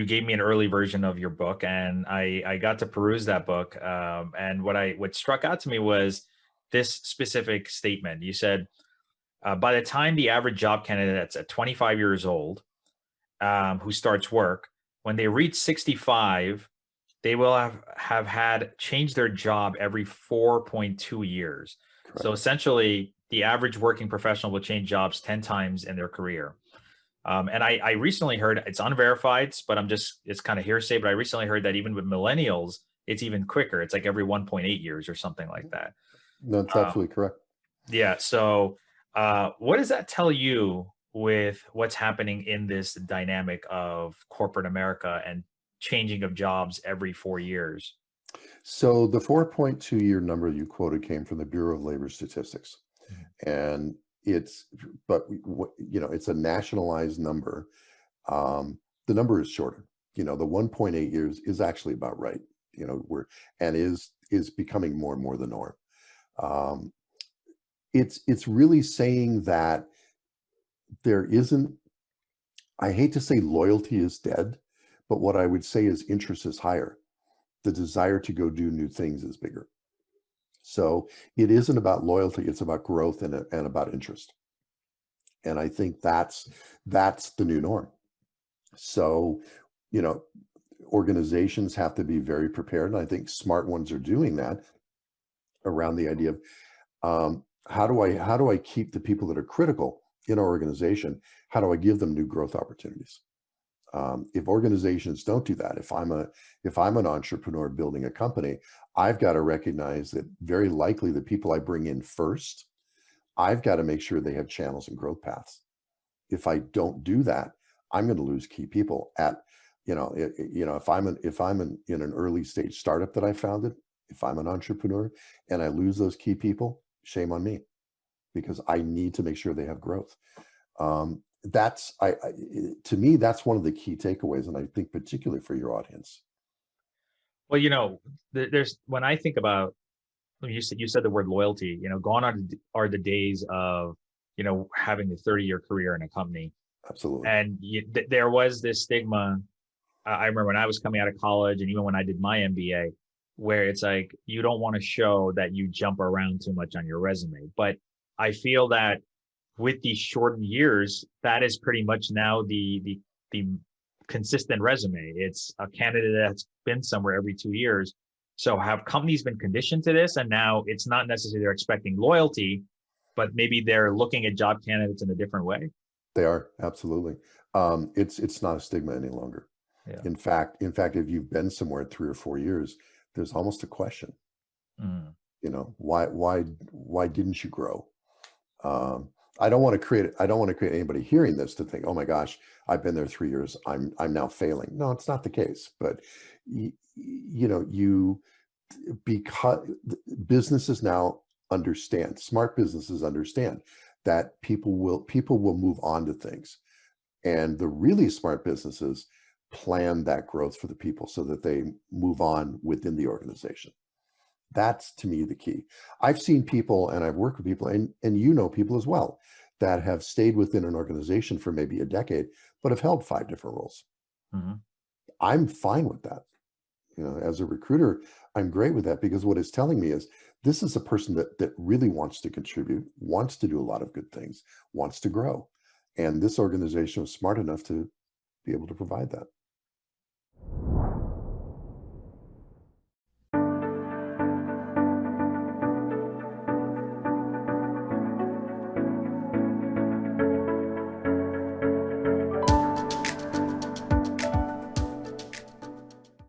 you gave me an early version of your book, and I got to peruse that book. And what struck out to me was this specific statement. You said, by the time the average job candidate that's at 25 years old, who starts work, when they reach 65, they will have had changed their job every 4.2 years. So Correct. essentially, the average working professional will change jobs 10 times in their career. And I recently heard, it's unverified, but it's kind of hearsay, but I recently heard that even with millennials, it's even quicker. It's like every 1.8 years or something like that. No, that's Uh, absolutely correct. yeah. So, what does that tell you with what's happening in this dynamic of corporate America and changing of jobs every 4 years? So the 4.2-year number you quoted came from the Bureau of Labor Statistics, Mhm. and it's but it's a nationalized number. The number is shorter. The 1.8 years is actually about right. We're and is becoming more and more the norm. Um, it's really saying that there isn't. I hate to say loyalty is dead, but what I would say is interest is higher. The desire to go do new things is bigger. So it isn't about loyalty, it's about growth and about interest. And I think that's the new norm. So, you know, organizations have to be very prepared. And I think smart ones are doing that around the idea of how do I keep the people that are critical in our organization? How do I give them new growth opportunities? If organizations don't do that, if I'm an entrepreneur building a company, I've got to recognize that very likely the people I bring in first, I've got to make sure they have channels and growth paths. If I don't do that, I'm going to lose key people if I'm in an early stage startup that I founded, if I'm an entrepreneur and I lose those key people, shame on me because I need to make sure they have growth. That's to me, that's one of the key takeaways, and I think particularly for your audience. Well, there's when I think about when you said the word loyalty, gone are the days of having a 30-year career in a company, Absolutely. and there was this stigma. I remember when I was coming out of college, and even when I did my MBA, where it's like you don't want to show that you jump around too much on your resume. But I feel that with these shortened years, that is pretty much now the consistent resume. It's a candidate that's been somewhere every 2 years. So have companies been conditioned to this, and now it's not necessarily they're expecting loyalty, but maybe they're looking at job candidates in a different way. They are, absolutely. It's not a stigma any longer. Yeah. In fact, if you've been somewhere 3 or 4 years, there's almost a question, Mm. why didn't you grow? Um, I don't want to create anybody hearing this to think, "Oh my gosh, I've been there 3 years. I'm now failing." No, it's not the case. But you because businesses now understand, smart businesses understand that people will move on to things. And the really smart businesses plan that growth for the people so that they move on within the organization. That's to me the key. I've seen people and I've worked with people and people as well that have stayed within an organization for maybe a decade, but have held 5 different roles. Mhm. I'm fine with that. As a recruiter, I'm great with that because what it's telling me is this is a person that really wants to contribute, wants to do a lot of good things, wants to grow. And this organization was smart enough to be able to provide that.